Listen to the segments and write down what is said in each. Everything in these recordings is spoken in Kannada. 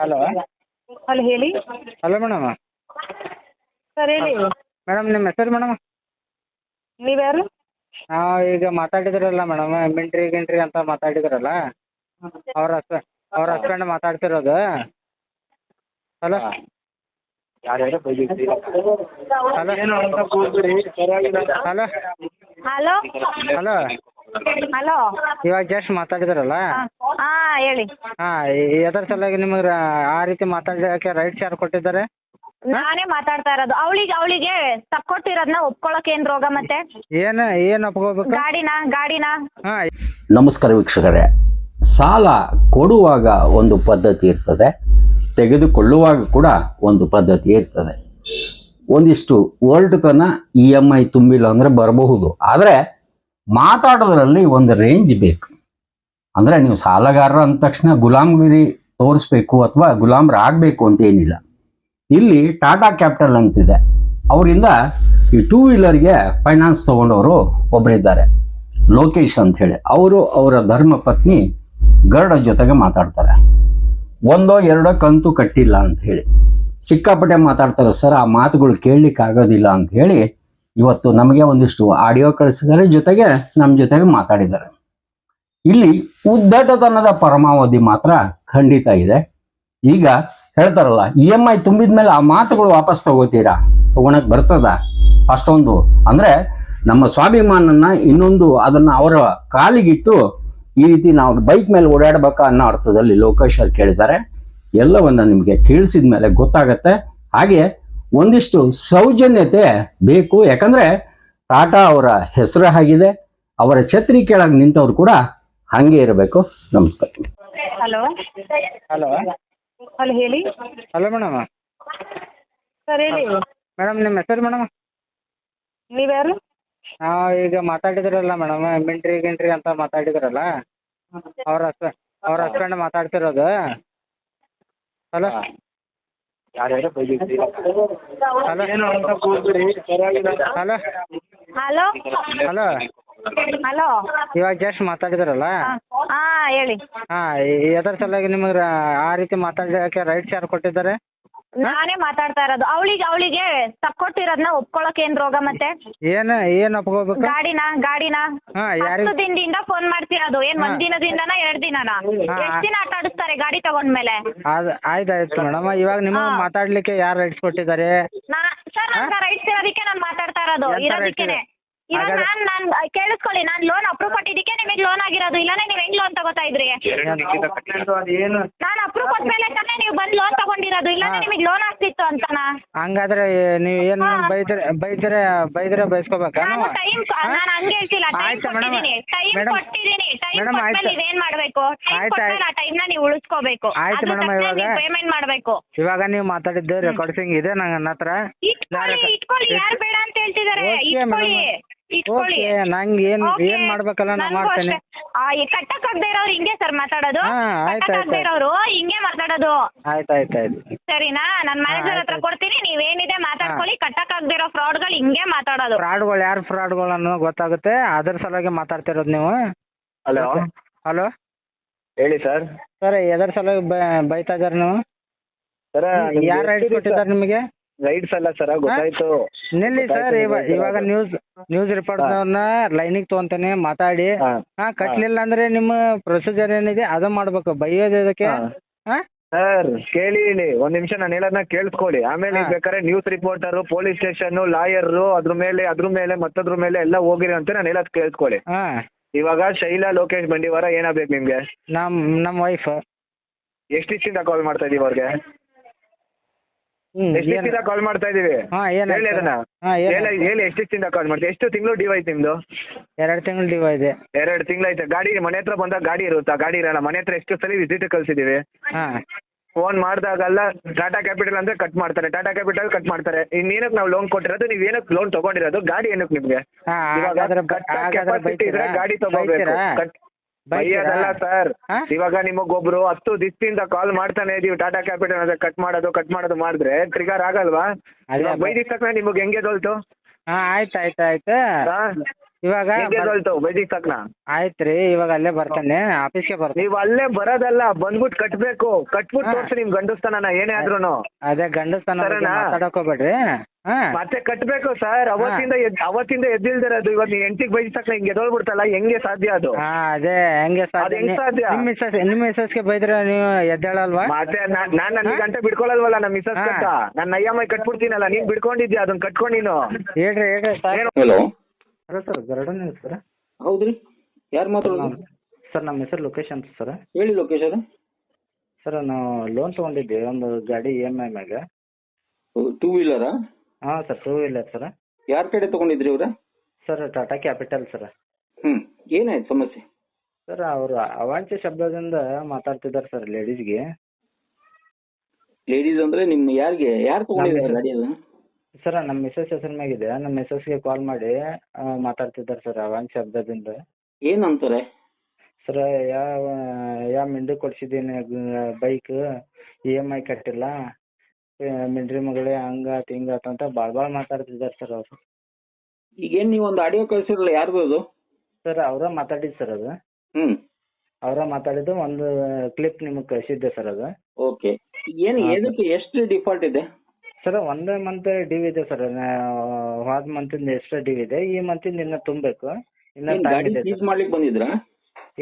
ಹಲೋ ಹಲೋ ಹೇಳಿ ಹಲೋ ಮೇಡಮ್. ಸರ್ ಹೇಳಿ ಮೇಡಮ್ ನಿಮ್ಮ ಹೆಸರು ಮೇಡಮ್? ನೀವ್ಯಾರು? ಈಗ ಮಾತಾಡಿದ್ರಲ್ಲ ಮೇಡಮ್, ಮಿಂಟ್ರಿ ಅಂತ ಮಾತಾಡಿದ್ರಲ್ಲ, ಅವ್ರ ಹಸ್ಬೆಂಡ್ ಮಾತಾಡ್ತಿರೋದು. Hello hello hello hello hello hello ಇವಾಗ ಜಸ್ಟ್ ಮಾತಾಡಿದ್ರಲ್ಲ, ಹಾಂ ಹೇಳಿ. ಎದರ ಸಲುವಾಗಿ ನಿಮಗೆ ಆ ರೀತಿ ಮಾತಾಡೋಕ್ಕೆ ರೈಟ್ಸ್ ಯಾರು ಕೊಟ್ಟಿದ್ದಾರೆ? ನಾನೇ ಮಾತಾಡ್ತಾ ಇರೋದು. ಅವಳಿಗೆ ತಕ್ಕೊಟ್ಟಿರೋದನ್ನ ಒಪ್ಕೊಳಕ್ ಏನ್ ರೋಗ ಮತ್ತೆ? ಏನು ಒಪ್ಕೋಬೇಕು? ಗಾಡಿನ ಹಾಂ. ನಮಸ್ಕಾರ ವೀಕ್ಷಕರೇ. ಸಾಲ ಕೊಡುವಾಗ ಒಂದು ಪದ್ಧತಿ ಇರ್ತದೆ, ತೆಗೆದುಕೊಳ್ಳುವಾಗ ಕೂಡ ಒಂದು ಪದ್ಧತಿ ಇರ್ತದೆ. ಒಂದಿಷ್ಟು ಒರಟುತನ EMI ತುಂಬಿಲ್ಲ ಅಂದರೆ ಬರಬಹುದು, ಆದರೆ ಮಾತಾಡೋದ್ರಲ್ಲಿ ಒಂದು ರೇಂಜ್ ಬೇಕು. ಅಂದರೆ ನೀವು ಸಾಲಗಾರರ ಅಂದ ತಕ್ಷಣ ಗುಲಾಮಗಿರಿ ತೋರಿಸ್ಬೇಕು ಅಥವಾ ಗುಲಾಮರಾಗಬೇಕು ಅಂತ ಏನಿಲ್ಲ. ಇಲ್ಲಿ ಟಾಟಾ ಕ್ಯಾಪಿಟಲ್ ಅಂತಿದೆ, ಅವರಿಂದ ಈ 2 ವೀಲರ್ಗೆ ಫೈನಾನ್ಸ್ ತೊಗೊಂಡವರು ಒಬ್ಬರಿದ್ದಾರೆ, ಲೋಕೇಶ್ ಅಂತ ಹೇಳಿ. ಅವರು ಅವರ ಧರ್ಮ ಪತ್ನಿ ಗರುಡ ಜೊತೆಗೆ ಮಾತಾಡ್ತಾರೆ. 1-2 ಕಂತು ಕಟ್ಟಿಲ್ಲ ಅಂತ ಹೇಳಿ ಸಿಕ್ಕಾಪಟ್ಟೆ ಮಾತಾಡ್ತಾರೆ. ಸರ್, ಆ ಮಾತುಗಳು ಕೇಳಲಿಕ್ಕೆ ಆಗೋದಿಲ್ಲ ಅಂತ ಹೇಳಿ ಇವತ್ತು ನಮಗೆ ಒಂದಿಷ್ಟು ಆಡಿಯೋ ಕಳಿಸಿದ್ದಾರೆ, ಜೊತೆಗೆ ನಮ್ಮ ಜೊತೆಗೆ ಮಾತಾಡಿದ್ದಾರೆ. ಇಲ್ಲಿ ಉದ್ದಟತನದ ಪರಮಾವಧಿ ಮಾತ್ರ ಖಂಡಿತ ಇದೆ. ಈಗ ಹೇಳ್ತಾರಲ್ಲ, EMI ತುಂಬಿದ ಮೇಲೆ ಆ ಮಾತುಗಳು ವಾಪಸ್ ತಗೋತೀರಾ? ತಗೊಳಕ್ ಬರ್ತದ? ಅಷ್ಟೊಂದು ಅಂದರೆ ನಮ್ಮ ಸ್ವಾಭಿಮಾನನ್ನ ಇನ್ನೊಂದು ಅದನ್ನ ಅವರ ಕಾಲಿಗಿಟ್ಟು ಈ ರೀತಿ ನಾವು ಬೈಕ್ ಮೇಲೆ ಓಡಾಡ್ಬೇಕಾ ಅನ್ನೋ ಅರ್ಥದಲ್ಲಿ ಲೋಕೇಶ್ ಅವ್ರು ಕೇಳಿದ್ದಾರೆ. ಎಲ್ಲವನ್ನ ನಿಮಗೆ ಕೇಳಿಸಿದ ಮೇಲೆ ಗೊತ್ತಾಗತ್ತೆ. ಹಾಗೆ ಒಂದಿಷ್ಟು ಸೌಜನ್ಯತೆ ಬೇಕು, ಯಾಕಂದ್ರೆ ಟಾಟಾ ಅವರ ಹೆಸರು ಆಗಿದೆ, ಅವರ ಛತ್ರಿ ಕೆಳಗೆ ನಿಂತವ್ರು ಕೂಡ ಹಾಗೆ ಇರಬೇಕು. ನಮಸ್ಕಾರ. ಹಲೋ ಹಲೋ ಹಲೋ ಹೇಳಿ. Hello madam. ಸರ್ ಹೇಳಿ ಮೇಡಮ್ ನಿಮ್ಮ ಹೆಸರು ಮೇಡಮ್? ನೀವ್ಯಾರು? ಈಗ ಮಾತಾಡಿದ್ರಲ್ಲ ಮೇಡಮ್, ಮಿಂಟ್ರಿ ಅಂತ ಮಾತಾಡಿದ್ರಲ್ಲ, ಅವ್ರ ಹಸ್ಬೆಂಡ್ ಮಾತಾಡ್ತಿರೋದು. Hello hello hello hello hello hello ಇವಾಗ ಜಸ್ಟ್ ಮಾತಾಡಿದ್ರಲ್ಲ, ಹಾಂ ಹೇಳಿ. ಎದರ ಸಲುವಾಗಿ ನಿಮಗೆ ಆ ರೀತಿ ಮಾತಾಡೋಕ್ಕೆ ರೈಟ್ಸ್ ಯಾರು ಕೊಟ್ಟಿದ್ದಾರೆ? ನಾನೇ ಮಾತಾಡ್ತಾ ಇರೋದು. ಅವಳಿಗೆ ತಕ್ಕೊಟ್ಟಿರೋದನ್ನ ಒಪ್ಕೊಳಕ್ ಏನ್ ರೋಗ ಮತ್ತೆ? ಏನು ಒಪ್ಕೋಬೇಕು? ಗಾಡಿನ ಹಾಂ. 10 ದಿನದಿಂದ ಫೋನ್ ಮಾಡ್ತಿರೋದು. ಏನ್ 1 ದಿನದಿಂದನಾ 2 ದಿನನಾ? ಎಷ್ಟ್ ದಿನ ಆಟ ಆಡಿಸ್ತಾರೆ ಗಾಡಿ ತಗೊಂಡ್ಮೇಲೆ? ಆಯ್ತು ಮೇಡಮ್. ಇವಾಗ ನಿಮಗೆ ಮಾತಾಡ್ಲಿಕ್ಕೆ ಯಾರು ರೈಟ್ಸ್ ಕೊಟ್ಟಿದ್ದಾರೆ? ಸರ್, ನನ್ನ ರೈಟ್ಸ್ ಇರೋದಕ್ಕೆ ನಾನು ಮಾತಾಡ್ತಾ ಇರೋದು, ಇರೋದಕ್ಕೇನೆ. ಇವಾಗ ನಾನ್ ಕೇಳಿಸ್ಕೊಳ್ಳಿ, ನಾನ್ ಲೋನ್ ಅಪ್ರೂವ್ ಕೊಟ್ಟಿದ್ದಕ್ಕೆ ನಿಮಗೆ ಲೋನ್ ಆಗಿರೋದು, ಇಲ್ಲಾಂದ್ರೆ ನೀವ್ ಹೆಂಗ್ ಲೋನ್ ತಗೋತಾ ಇದ್ರಿ? ನಾನು ಅಪ್ರೂವ್ ಕೊಟ್ಮೇಲೆ ತಾನೇ ನೀವು ಬಂದ್ ಲೋನ್ ತಗೊಂಡಿರೋದು, ಇಲ್ಲಾಂದ್ರೆ ನಿಮಗೆ ಲೋನ್ ಆಗ್ತಿತ್ತು ಅಂತನಾ? ಹಂಗಾದ್ರೆ ನೀವು ಏನು ಬೈದ್ರೆ ಬೈಸ್ಕೋಬೇಕಾ? ನಾನು ಹಂಗೆ ಹೇಳ್ತಿಲ್ಲ, ಟೈಮ್ ಕೊಟ್ಟಿದ್ದೀನಿ. ಟೈಮ್ ಕೊಟ್ಮೇಲೆ ಏನ್ ಮಾಡ್ಬೇಕು? ಟೈಮ್ ಕೊಟ್ಮೇಲೆ ಆ ಟೈಮ್ ನ ನೀವು ಉಳಿಸ್ಕೋಬೇಕು. ಆಯ್ತು ಮೇಡಮ್. ಇವಾಗ ಪೇಮೆಂಟ್ ಮಾಡ್ಬೇಕು. ಇವಾಗ ನೀವು ಮಾತಾಡಿದ್ದು ರೆಕಾರ್ಡಿಂಗ್ ಇದೆ ನನ್ನ ಹತ್ರ. ಇಟ್ಕೊಳ್ಳಿ, ಯಾರು ಬೇಡ ಅಂತ ಹೇಳ್ತಿದ್ದಾರೆ? ಇಟ್ಕೊಳ್ಳಿ. ನಂಗೆ ಏನ್ ಮಾಡ್ಬೇಕಲ್ಲ ನಾ ಮಾಡ್ತೇನೆ. ಕಟ್ಟಕ್ಕಾಗದೇ ಇರೋರು ಹಿಂಗೆ ಸರ್ ಮಾತಾಡೋದು? ಕಟ್ಟಕ್ಕಾಗದೇ ಇರೋರು ಹಿಂಗೆ ಮಾತಾಡೋದು? ಆಯ್ತು ಸರಿನಾ? ನನ್ನ ಮ್ಯಾನೇಜರ್ ಹತ್ರ ಕೊಡ್ತೀನಿ, ನೀವೇನಿದೆ ಮಾತಾಡ್ಕೊಳ್ಳಿ. ಕಟ್ಟಕ್ಕಾಗದೇ ಇರೋ ಫ್ರಾಡ್ಗಳು ಹಿಂಗೆ ಮಾತಾಡೋದು. ಯಾರು ಫ್ರಾಡ್ಗಳು ಅನ್ನೋದು ಗೊತ್ತಾಗುತ್ತೆ, ಅದ್ರ ಸಲುವಾಗಿ ಮಾತಾಡ್ತಿರೋದು ನೀವು. ಹಲೋ ಹಲೋ ಹೇಳಿ ಸರ್. ಸರ್, ಎದರ ಸಲುವಾಗಿ ಬೈತಾ ಇದ್ದಾರೆ ನೀವು? ಸರ್, ಯಾರು ರೈಟ್ಸ್ ಕೊಟ್ಟಿದ್ದಾರೆ ನಿಮಗೆ? ರೈಟ್ಸ್ ಅಲ್ಲ ಸರ್, ಗೊತ್ತಾಯ್ತು. ನಿಲ್ಲಿ ಸರ್, ಇವಾಗ ನ್ಯೂಸ್ ರಿಪೋರ್ಟ್ನವ್ರನ್ನ ಲೈನಿಗೆ ತೊಗೊಂತಾನೆ ಮಾತಾಡಿ. ಕಟ್ಲಿಲ್ಲ ಅಂದ್ರೆ ನಿಮ್ಮ ಪ್ರೊಸೀಜರ್ ಏನಿದೆ ಅದು ಮಾಡ್ಬೇಕು. ಬೈಯೋದು ಇದಕ್ಕೆ? ಸರ್ ಕೇಳಿ, ಒಂದ್ ನಿಮಿಷ ನಾನು ಹೇಳೋದನ್ನ ಕೇಳಿಸ್ಕೊಳ್ಳಿ. ಆಮೇಲೆ ಬೇಕಾದ್ರೆ news reporter, police station, lawyer, ಅದ್ರ ಮೇಲೆ ಮತ್ತದ್ರ ಮೇಲೆ ಎಲ್ಲ ಹೋಗಿರಿ ಅಂತ ನಾನು ಹೇಳೋದು ಕೇಳಿಸ್ಕೊಳ್ಳಿ. ಇವಾಗ ಶೈಲಾ ಲೋಕೇಶ್ ಬಂಡಿವಾರ ಏನಾಗ್ಬೇಕು ನಿಮ್ಗೆ? ನಮ್ಮ ವೈಫ್. ಎಷ್ಟು ದಿವಸದಿಂದ ಕಾಲ್ ಮಾಡ್ತಾ ಇದೀವಿ ಅವ್ರಿಗೆ? ಎಷ್ಟು ದಿವಸದಿಂದ ಕಾಲ್ ಮಾಡ್ತಾ ಇದೀವಿ? ಹೇಳಿ ಅದನ್ನ. ಹೇಳಿ ಎಷ್ಟು ದಿವಸದಿಂದ ಕಾಲ್ ಮಾಡ್ತೀವಿ? ಎಷ್ಟು ತಿಂಗಳು ಡ್ಯೂ ಆಯ್ತು ನಿಮ್ದು? 2 ತಿಂಗಳು ಡ್ಯೂ ಇದೆ. 2 ತಿಂಗಳಾಯ್ತು. ಗಾಡಿ ಮನೆ ಹತ್ರ ಬಂದಾಗ ಗಾಡಿ ಇರುತ್ತಾ? ಗಾಡಿ ಇರಲ್ಲ. ಮನೆ ಹತ್ರ ಎಷ್ಟು ಸಲ ವಿಸಿಟ್ ಕಳ್ಸಿದೀವಿ. ಫೋನ್ ಮಾಡಿದಾಗಲ್ಲ ಟಾಟಾ ಕ್ಯಾಪಿಟಲ್ ಅಂದ್ರೆ ಕಟ್ ಮಾಡ್ತಾರೆ, ಟಾಟಾ ಕ್ಯಾಪಿಟಲ್ ಕಟ್ ಮಾಡ್ತಾರೆ. ಇನ್ನೇನಕ್ಕೆ ನಾವು ಲೋನ್ ಕೊಟ್ಟಿರೋದು? ನೀವ್ ಏನಕ್ಕೆ ಲೋನ್ ತಗೊಂಡಿರೋದು? ಗಾಡಿ ಏನಕ್ಕೆ ನಿಮ್ಗೆ? ಕೆಪಾಸಿಟಿ ಇದ್ರೆ ಗಾಡಿ ತಗೋಬೇಕು. ಬೈಯೋದಲ್ಲ ಸರ್. ಇವಾಗ ನಿಮಗೊಬ್ರು 10 ದಿವಸದಿಂದ ಕಾಲ್ ಮಾಡ್ತಾನೆ ಇದೀವಿ, ಟಾಟಾ ಕ್ಯಾಪಿಟಲ್ ಅಂದ್ರೆ ಕಟ್ ಮಾಡೋದು ಮಾಡಿದ್ರೆ ಟ್ರಿಗರ್ ಆಗಲ್ವಾ? ಬೈದಿದ ತಕ್ಷಣ ನಿಮಗೆ ಹೆಂಗೆ ದೊಲ್ತು? ಆಯ್ತು ಇವಾಗ ವೈದಿಕ್ ತಕ್ನ ಆಯ್ತ್ರಿ, ಇವಾಗ ಅಲ್ಲೇ ಬರ್ತಾನೆ, ಆಫೀಸ್ಗೆ ಬರ್ತಾನೆ. ನೀವ್ ಅಲ್ಲೇ ಬರೋದಲ್ಲ, ಬಂದ್ಬಿಟ್ಟು ಕಟ್ಬೇಕು, ಕಟ್ಬಿಟ್ಟು ತೋರ್ಸಿ ನಿಮ್ ಗಂಡಸ್ತಾನ ಏನೇ ಆದ್ರೂನು. ಅದೇ ಗಂಡಸ್ತಾನ ಮಾತಾಡಕ್ ಹೋಗ್ಬೇಡ್ರಿ. ಮತ್ತೆ ಕಟ್ಬೇಕು ಸರ್. ಅವತ್ತಿಂದ ಎದ್ದಿಲ್ದಿರೋದು ಇವತ್ತು ನೀವ್ ಹೆಂಡತಿಗೆ ಬೈದ ತಕ್ಷಣ ಹಿಂಗೆ ಎದ್ದೋಳ್ಬಿಡ್ತಲ್ಲ, ಹೆಂಗೆ ಸಾಧ್ಯ ಅದು? ಅದೇ ಹೆಂಗೆ ಅದ್ ಹೆಂಗ್ ಸಾಧ್ಯ? ನಿಮ್ಮ ಮಿಸ್ಸಸ್ಗೆ ಬೈದ್ರೆ ನೀವು ಎದ್ದೇಳಲ್ವಾ? ಮತ್ತೆ ನಾನ್ ನನ್ ಗಂಟೆ ಬಿಡ್ಕೊಳಲ್ವಲ್ಲ ನಮ್ಮ ಮಿಸಸ್ ಅಂತ. ನಾನು IMI ಕಟ್ಬಿಡ್ತೀನಲ್ಲ, ನೀನ್ ಬಿಡ್ಕೊಂಡಿದ್ಯಾ, ಅದನ್ನ ಕಟ್ಕೊಂಡು ನೀನು. ಹೇಳ್ರಿ sir. Hello hello sir, Garudan news sir. ಹೌದ್ರಿ, ಯಾರು ಮಾತಾಡೋದು? ಸರ್ ನಮ್ಮ ಹೆಸರು ಲೋಕೇಶ್ ಅಂತ ಸರ್. ಹೇಳಿ ಲೋಕೇಶ್. ಸರ್ ನಾವು ಲೋನ್ ತೊಗೊಂಡಿದ್ದೆ ಒಂದು ಗಾಡಿ EMI ಮ್ಯಾಗ. 2 ವೀಲರಾ? ಹಾಂ ಸರ್, 2 ವೀಲರ್ ಸರ್. ಯಾರ ಕಡೆ ತಗೊಂಡಿದ್ರಿ ಇವ್ರ? Sir Tata capital sir. ಏನಾಯ್ತು ಸಮಸ್ಯೆ? ಸರ್ ಅವರು ಅವಾಂಛ ಶಬ್ದದಿಂದ ಮಾತಾಡ್ತಿದ್ದಾರೆ ಸರ್ ಲೇಡೀಸ್ಗೆ. ಲೇಡೀಸ್ ಅಂದ್ರೆ ನಿಮ್ಮ ಯಾರು ತಗೊಂಡಿದ್ದಾರೆ ಗಾಡಿ ಅದು? ಸರ್ ನಮ್ಮ ಮಿಸಸ್ ಹೆಸರು ಮ್ಯಾಗಿದೆ. ನಮ್ಮ ಮಿಸಸ್ಗೆ ಕಾಲ್ ಮಾಡಿ ಮಾತಾಡ್ತಿದ್ದಾರೆ ಸರ್ ಅವಾಂಛ ಶಬ್ದದಿಂದ. ಏನಂತಾರೆ? ಸರ್ ಯಾವ ಮಿಂಡು ಕೊಡ್ಸಿದ್ದೀನಿ ಬೈಕ್, EMI ಕಟ್ಟಿಲ್ಲ, ಮಿಂಡ್ರಿ ಮಗಳೇ ಹಂಗಾತ್ ಹಿಂಗಾತ್ ಅಂತ ಭಾಳ ಮಾತಾಡ್ತಿದ್ದಾರೆ ಸರ್ ಅವರು. ಈಗೇನು ನೀವು ಒಂದು ಆಡಿಯೋ ಕಳಿಸಿರಲ್ಲ, ಯಾರ್ದು ಅದು? ಸರ್ ಅವರ ಮಾತಾಡಿದ್ದು ಸರ್ ಅದು. ಅವರ ಮಾತಾಡಿದ್ದು ಒಂದು ಕ್ಲಿಪ್ ನಿಮಗೆ ಕಳಿಸಿದ್ದೆ ಸರ್ ಅದು. ಓಕೆ. ಏನು ಏನಕ್ಕೆ ಎಷ್ಟು ಡಿಫಾಲ್ಟ್ ಇದೆ? ಸರ್ ಒಂದೇ ಮಂತ್ ಡ್ಯೂ ಇದೆ ಸರ್. ಹೋದ ಮಂತಿಂದ ಎಕ್ಸ್ಟ್ರಾ ಡ್ಯೂ ಇದೆ, ಈ ಮಂತಿಂದ ಇನ್ನ ತುಂಬಬೇಕು. ಇನ್ನ ಟೈಮ್ ಇದೆ. ಸೀಸ್ ಮಾಡ್ಲಿಕ್ಕೆ ಬಂದಿದ್ರಾ?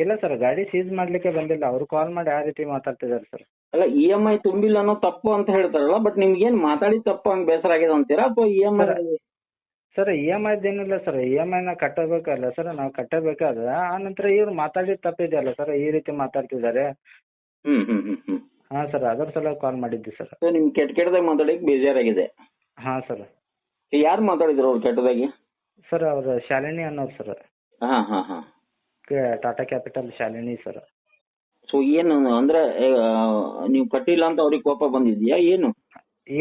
ಇಲ್ಲ ಸರ್, ಗಾಡಿ ಸೀಸ್ ಮಾಡ್ಲಿಕ್ಕೆ ಬಂದಿಲ್ಲ. ಅವ್ರು ಕಾಲ್ ಮಾಡಿ ಆ ರೀತಿ ಮಾತಾಡ್ತಿದ್ದಾರೆ ಸರ್. ಅಲ್ಲ, EMI ತುಂಬಿಲ್ಲ ಅನ್ನೋ ತಪ್ಪು ಅಂತ ಹೇಳ್ತಾರಲ್ಲ, ಬಟ್ ನಿಮ್ಗೇನು ಮಾತಾಡಿ ತಪ್ಪು ಹಂಗೆ ಬೇಸರ ಆಗಿದೆ ಅಂತೀರಾ ಅಥವಾ EMI? ಸರ್ EMI ಏನಿಲ್ಲ ಸರ್, EMI ನ ಕಟ್ಟಬೇಕಲ್ಲ ಸರ್, ನಾವು ಕಟ್ಟಬೇಕಾದ್ರೆ ಆ ನಂತರ ಇವ್ರು ಮಾತಾಡಿದ ತಪ್ಪಿದೆಯಲ್ಲ ಸರ್, ಈ ರೀತಿ ಮಾತಾಡ್ತಿದ್ದಾರೆ. ಹಾಂ ಸರ್, ಅದರ ಸಲ ಕಾಲ್ ಮಾಡಿದ್ದೆ ಸರ್. ನಿಮ್ ಕೆಟ್ಟದಾಗ ಮಾತಾಡಕ್ಕೆ ಬೇಜಾರಾಗಿದೆ? ಹಾಂ ಸರ್. ಯಾರು ಮಾತಾಡಿದ್ರು ಅವ್ರು ಕೆಟ್ಟದಾಗಿ? ಸರ್ ಅವ್ರು ಶಾಲಿನಿ ಅನ್ನೋರು ಸರ್. ಹಾಂ. Tata capital Shalini sir. So ಏನು ಅಂದ್ರೆ ನೀವು ಕಟ್ಟಿಲ್ಲ ಅಂತ ಅವ್ರಿಗೆ ಕೋಪ ಬಂದಿದ್ಯಾ ಏನು?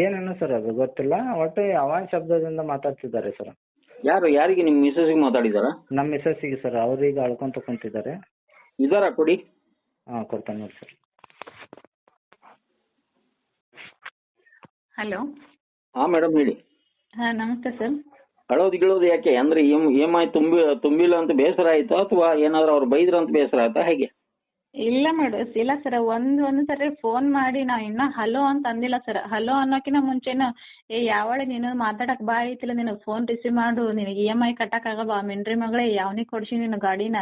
ಏನೇನು ಸರ್ ಅದು ಗೊತ್ತಿಲ್ಲ, ಒಟ್ಟು ಅವಾನ್ ಶಬ್ದದಿಂದ ಮಾತಾಡ್ತಿದ್ದಾರೆ ಸರ್. ಯಾರಿಗೆ ನಿಮ್ಮ ಮಿಸಸ್ಗೆ ಮಾತಾಡಿದಾರ? ನಮ್ಮ ಮಿಸಸ್ಸಿಗೆ ಸರ್. ಅವ್ರೀಗ ಅಳ್ಕೊಂತ ಕುಂತಿದ್ದಾರೆ. ಇದಾರ ಕೊಡಿ. ಹಾಂ, ಕೊಡ್ತಾನೆ ನೋಡಿ ಸರ್. ಹಲೋ. ಹಾಂ ಮೇಡಮ್ ಹೇಳಿ. ಹಾಂ ನಮಸ್ತೆ ಸರ್. ಅಳೋದು ಯಾಕೆ ಅಂದ್ರೆ EMI ತುಂಬಿಲ್ಲ ಅಂತ ಬೇಸರ ಆಯ್ತಾ ಅಥವಾ ಏನಾದ್ರು ಅವ್ರು ಬೈದ್ರ ಅಂತ ಬೇಸರ ಆಯ್ತಾ ಹೇಗೆ? ಇಲ್ಲ ಇಲ್ಲ ಸರ್, ಒಂದು ಸರಿ ಫೋನ್ ಮಾಡಿ ನಾ ಇನ್ನ ಹಲೋ ಅಂತ ಅಂದಿಲ್ಲ ಸರ್. ಹಲೋ ಅನ್ನೋಕಿನ ಮುಂಚೆನ ಯಾವಳೆ ನೀನು ಮಾತಾಡಕ್ ಬಾ ಐತಿಲ್ಲ, ನಿನಗೆ ಫೋನ್ ರಿಸೀವ್ ಮಾಡು, ನಿನಗೆ EMI ಕಟ್ಟಕ್ಕಾಗಲ್ವಾ, ಮಿಂಡ್ರಿ ಮಗಳೇ ಯಾವನಿಗೆ ಕೊಡ್ಸಿ ನೀನು ಗಾಡಿನ,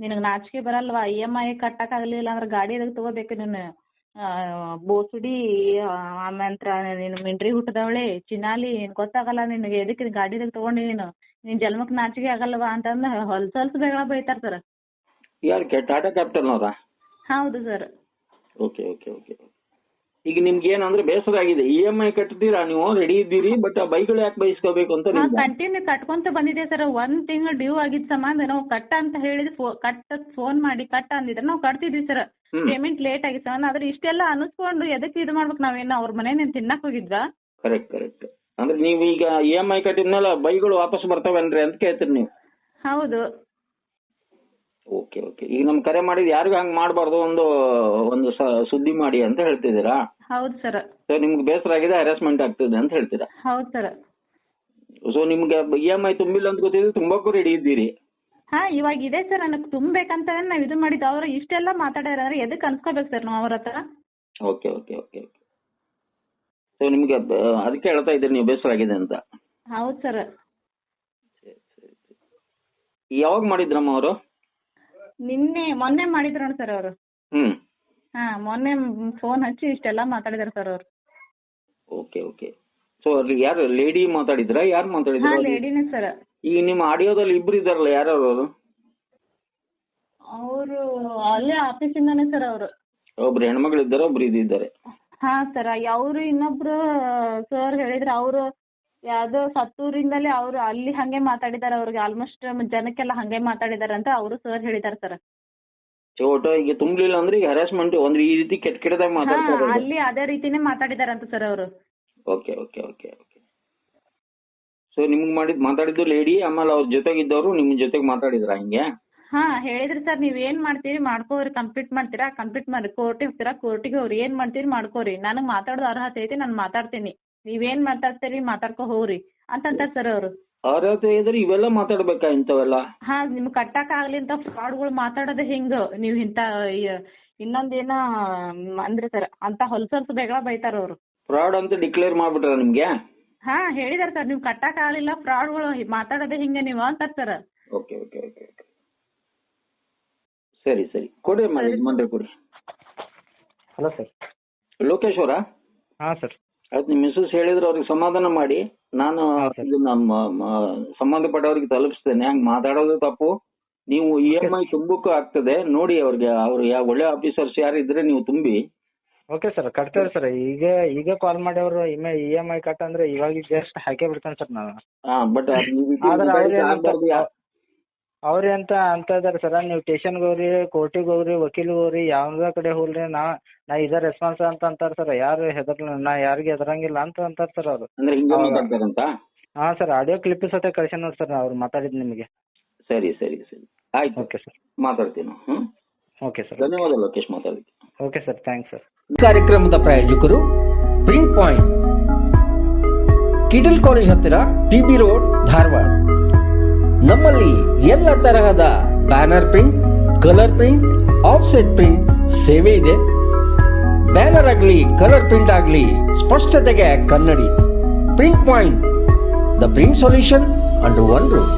ನಿನಗೆ ನಾಚಿಕೆ ಬರಲ್ವಾ, EMI ಕಟ್ಟಕ್ಕಾಗಲಿಲ್ಲ ಅಂದ್ರೆ ಗಾಡಿ ಎದಕ್ಕೆ ತಗೋಬೇಕು ನೀನು, ಬೋಸುಡಿ ಆಮ್ಯಂತ್ರ ನೀನು ಮಿಂಡ್ರಿ ಹುಟ್ಟದವಳೆ ಚಿನಾಲಿ, ಗೊತ್ತಾಗಲ್ಲ ನಿನಗೆ, ಎದಕ್ಕೆ ಗಾಡಿ ತಗೊಂಡಿ ನೀನ್ ಜನ್ಮಕ್ ನಾಚಿಕೆ ಆಗಲ್ವಾ ಅಂತಂದು ಹೊಲ್ಸ ಬೇಗ ಬೈತಾರ ಸರ್. ಯಾರು ಟಾಟಾ ಕ್ಯಾಪಿಟಲ್ನವರಾ? ಹೌದು ಸರ್. ಓಕೆ. ಈಗ ನಿಮ್ಗೆ ಏನಂದ್ರೆ ಬೇಸರ ಆಗಿದೆ, EMI ಕಟ್ತೀರಾ ನೀವು, ರೆಡಿ ಇದ್ದೀರಿ, ಬಟ್ ಆ ಬೈಕ್ಗಳು ಯಾಕೆ ಬೈಸ್ಕೋಬೇಕು ಅಂತ? ಕಂಟಿನ್ಯೂ ಕಟ್ಕೊಂತ ಬಂದಿದೆ ಸರ್. 1 ತಿಂಗಳು ಡ್ಯೂ ಆಗಿದ್ ಸಂಬಂಧ ನಾವು ಕಟ್ಟ ಅಂತ ಹೇಳಿದ್ ಫೋನ್ ಮಾಡಿ ಕಟ್ಟ ಅಂದಿದ್ರೆ ನಾವು ಕಟ್ತಿದ್ವಿ ಸರ್. ಪೇಮೆಂಟ್ ಲೇಟ್ ಆಗಿ ಸರ್. ಆದ್ರೆ ಇಷ್ಟೆಲ್ಲ ಅನಿಸ್ಕೊಂಡು ಎದಕ್ಕೆ ಇದು ಮಾಡ್ಬೇಕು, ನಾವೇನು ಅವ್ರ ಮನೆ ತಿನ್ನಕ್ ಹೋಗಿದ್ವಾ? ಕರೆಕ್ಟ್. ಅಂದ್ರೆ ನೀವು ಈಗ EMI ಕಟ್ಟಿದ್ಮೇಲೆ ಬೈಕ್ಗಳು ವಾಪಸ್ ಬರ್ತಾವೇನ್ರಿ ಅಂತ ಕೇಳ್ತೀರಿ ನೀವು? ಹೌದು. ಓಕೆ. ಈಗ ನಮ್ ಕರೆ ಮಾಡಿದ್ ಯಾರಿಗೂ ಹಂಗ್ ಮಾಡಬಾರ್ದು, ಒಂದು ಸುದ್ದಿ ಮಾಡಿ ಅಂತ ಹೇಳ್ತಿದ್ದೀರಾ? ಹೌದು ಸರ್. ಸೊ ನಿಮ್ಗೆ ಬೇಸರ ಆಗಿದೆ, ಹರಾಸ್ಮೆಂಟ್ ಆಗ್ತಿದೆ ಅಂತ ಹೇಳ್ತೀರಾ? ಹೌದು ಸರ್. ಸೊ ನಿಮ್ಗೆ EMI ತುಂಬಿಲ್ಲ ಅಂತ ಗೊತ್ತಿದ್ರೆ ತುಂಬಕ್ಕೂ ರೆಡಿ ಇದ್ದೀರಿ? ಹಾ, ಇವಾಗ ಇದೆ ಸರ್, ನನಗೆ ತುಂಬಬೇಕಂತ ನಾವ್ ಇದು ಮಾಡಿದ್ದು. ಅವ್ರು ಇಷ್ಟೆಲ್ಲ ಮಾತಾಡ್ಯಾರ, ಎದಕ್ಕೆ ಅನ್ಸ್ಕೋಬೇಕು ಸರ್ ನಾವು ಅವ್ರ ಹತ್ರ? ಓಕೆ. ಸೊ ನಿಮ್ಗೆ ಅದಕ್ಕೆ ಹೇಳ್ತಾ ಇದ್ದೀರಿ ನೀವು ಬೇಸರ ಆಗಿದೆ ಅಂತ? ಹೌದು ಸರ್. ಯಾವಾಗ ಮಾಡಿದ್ರಮ್ಮ ಅವರು? ಮೊನ್ನೆ ಮಾಡಿದ್ರು ನೋಡಿ ಸರ್ ಅವರು. ಹಾ, ಮೊನ್ನೆ ಫೋನ್ ಹಚ್ಚಿ ಇಷ್ಟೆಲ್ಲ ಮಾತಾಡಿದಾರೆ ಸರ್ ಅವರು. ಓಕೆ. ಸೊ ಯಾರು ಲೇಡಿ ಮಾತಾಡಿದ್ರಾ, ಯಾರು ಮಾತಾಡಿದ್ರು? ಲೇಡಿನೇ ಸರ್. ಈಗ ನಿಮ್ಮ ಆಡಿಯೋದಲ್ಲಿ ಇಬ್ರು ಇದಾರಲ್ಲ, ಯಾರು ಅವರು? ಅವರು ಅಲ್ಲೇ ಆಫೀಸಿಂದಾನೆ ಸರ್ ಅವರು. ಒಬ್ರು ಹೆಣ್ಮಕ್ಳು ಇದ್ದಾರೆ, ಒಬ್ರು ಇದ್ದಾರೆ. ಹಾ ಸರ್. ಅವರು ಇನ್ನೊಬ್ರು ಸರ್ ಹೇಳಿದ್ರು, ಅವರು ಯಾವ್ದೋ ಸತ್ತೂರಿಂದಲೇ ಅವ್ರು ಅಲ್ಲಿ ಹಂಗೆ ಮಾತಾಡಿದಾರೆ, ಅವ್ರಿಗೆ ಆಲ್ಮೋಸ್ಟ್ ಜನಕ್ಕೆಲ್ಲ ಹಂಗೆ ಮಾತಾಡಿದಾರೆ ಅಂತ ಅವರು ಸರ್ ಹೇಳಿದಾರೆ ಸರ್. ಒಟ್ಟು ಈಗ ತುಂಬಲಿಲ್ಲ ಅಂದ್ರೆ ಈಗ ಹರಾಸ್ಮೆಂಟ್ ಅಂದ್ರೆ ಈ ರೀತಿ ಕೆಟ್ಟದಾಗ ಮಾತಾಡ್ತಾರೆ. ಅಲ್ಲಿ ಅದೇ ರೀತಿನೇ ಮಾತಾಡಿದಾರೆ ಅಂತ ಸರ್ ಅವರು. ಓಕೆ. ಸೊ ನಿಮ್ಗೆ ಮಾತಾಡಿದ್ದು ಲೇಡಿ, ಆಮೇಲೆ ಅವ್ರ ಜೊತೆಗಿದ್ದವರು ನಿಮ್ ಜೊತೆಗೆ ಮಾತಾಡಿದ್ರ ಹಿಂಗೆ? ಹಾ, ಹೇಳಿದ್ರಿ ಸರ್, ನೀವ್ ಏನ್ ಮಾಡ್ತೀರಿ ಮಾಡ್ಕೋರಿ, ಕಂಪ್ಲೀಟ್ ಮಾಡ್ತೀರಾ ಕಂಪ್ಲೀಟ್ ಮಾಡಿ, ಕೋರ್ಟಿಗೆ ಹೋಗ್ತೀರಾ ಕೋರ್ಟಿಗೆ ಹೋಗ್ರಿ, ಏನ್ ಮಾಡ್ತೀರಿ ಮಾಡ್ಕೋರಿ, ನನಗ್ ಮಾತಾಡೋದು ಅರ್ಹತೆ ಐತಿ, ನಾನು ಮಾತಾಡ್ತೀನಿ, ನೀವೇನ್ ಮಾತಾಡ್ತೀರಿ ಮಾತಾಡ್ಕೊ ಹೋಗ್ರಿ ಅಂತಂತಾರೆ ಸರ್ ಅವರು. ಅರ್ಹತೆ ಇದ್ರೆ ಇವೆಲ್ಲ ಮಾತಾಡ್ಬೇಕಾ ಇಂಥವೆಲ್ಲ? ಹಾ ನಿಮ್ಗೆ ಕಟ್ಟಕ್ ಆಗ್ಲಿ ಅಂತ ಫ್ರಾಡ್ಗಳು ಮಾತಾಡೋದೇ ಹಿಂಗ. ನೀವ್ ಇಂತ ಇನ್ನೊಂದೇನ ಅಂದ್ರೆ ಸರ್ ಅಂತ ಹೊಲ್ಸಲ್ಸು ಬೇಗ ಬೈತಾರ ಅವ್ರು. ಫ್ರಾಡ್ ಅಂತ ಡಿಕ್ಲೇರ್ ಮಾಡ್ಬಿಟ್ರ ನಿಮ್ಗೆ? ಹಾ ಹೇಳಿದಾರೆ ಸರ್, ನೀವ್ ಕಟ್ಟಕ್ ಆಗ್ಲಿಲ್ಲ ಫ್ರಾಡ್ಗಳು ಮಾತಾಡೋದೇ ಹಿಂಗೆ ನೀವು ಅಂತಾರ sir. Okay okay okay okay ಸರಿ ಸರಿ ಕೊಡಿ ಯಜಮಾನ್ರೆ ಕೊಡಿ. Hello sir. ಲೋಕೇಶ್ ಅವರಾ? ಹಾಂ ಸರ್. ಆಯ್ತು, ನಿಮ್ಮ ಮಿಸ್ಸಸ್ ಹೇಳಿದ್ರೆ ಅವ್ರಿಗೆ ಸಮಾಧಾನ ಮಾಡಿ, ನಾನು ನಮ್ಮ ಸಂಬಂಧಪಟ್ಟವ್ರಿಗೆ ತಲುಪಿಸ್ತೇನೆ. ಹಂಗೆ ಮಾತಾಡೋದು ತಪ್ಪು. ನೀವು EMI ತುಂಬಕ್ಕೂ ಆಗ್ತದೆ ನೋಡಿ, ಅವ್ರಿಗೆ ಅವ್ರು ಒಳ್ಳೆ ಆಫೀಸರ್ಸ್ ಯಾರು ಇದ್ರೆ ನೀವು ತುಂಬಿ. ಓಕೆ ಸರ್, ಕಟ್ತೇವೆ ಸರ್. ಈಗ ಕಾಲ್ ಮಾಡಿ ಅವರು EMI ಕಟ್ ಅಂದ್ರೆ ಇವಾಗ ಜಸ್ಟ್ ಹಾಕೇ ಬಿಡ್ತೇನೆ ಸರ್ ನಾನು. ಬಟ್ ಅವ್ರಿ ಅಂತ ಇದಾರೆ ಸರ್, ನೀವು ಸ್ಟೇಷನ್ಗೆ ಹೋಗ್ರಿ, ಕೋರ್ಟಿಗೆ ಹೋಗ್ರಿ, ವಕೀಲಿಗೆ ಹೋಗ್ರಿ, ಯಾವ್ದ ಕಡೆ ಹೋಗ್ರಿ, ನಾ ಇದ ರೆಸ್ಪಾನ್ಸ್ ಅಂತ ಅಂತಾರ ಸರ್. ಯಾರು ನಾ ಯಾರಿಗೆ ಹೆದರಂಗಿಲ್ಲ ಅಂತ ಅಂತಾರ ಸರ್ ಅವರು. ಹಾ ಸರ್, ಆಡಿಯೋ ಕ್ಲಿಪ್ ಸತೆ ಕಳ್ಸಿ ನೋಡಿ ಸರ್ ಅವ್ರು ಮಾತಾಡಿದ್ ನಿಮಗೆ. ಸರಿ ಸರಿ ಸರಿ ಆಯ್ತು. ಓಕೆ ಸರ್, ಮಾತಾಡ್ತೀನಿ. ಓಕೆ ಸರ್, ಧನ್ಯವಾದ ಲೋಕೇಶ್ ಮಾತಾಡೋದಕ್ಕೆ. Okay sir, thanks sir. ಕಾರ್ಯಕ್ರಮದ ಪ್ರಾಯೋಜಕರು ಪ್ರಿಂಟ್ ಪಾಯಿಂಟ್, ಕಿಟಲ್ ಕಾಲೇಜ್ ಹತ್ತಿರ, TB ರೋಡ್, ಧಾರವಾಡ. ನಮ್ಮಲ್ಲಿ ಎಲ್ಲ ತರಹದ banner print, colour print, offset print ಸೇವೆ ಇದೆ. ಬ್ಯಾನರ್ ಆಗಲಿ, ಕಲರ್ ಪ್ರಿಂಟ್ ಆಗಲಿ, ಸ್ಪಷ್ಟತೆಗೆ ಕನ್ನಡಿ. Print point, the print solution under one roof.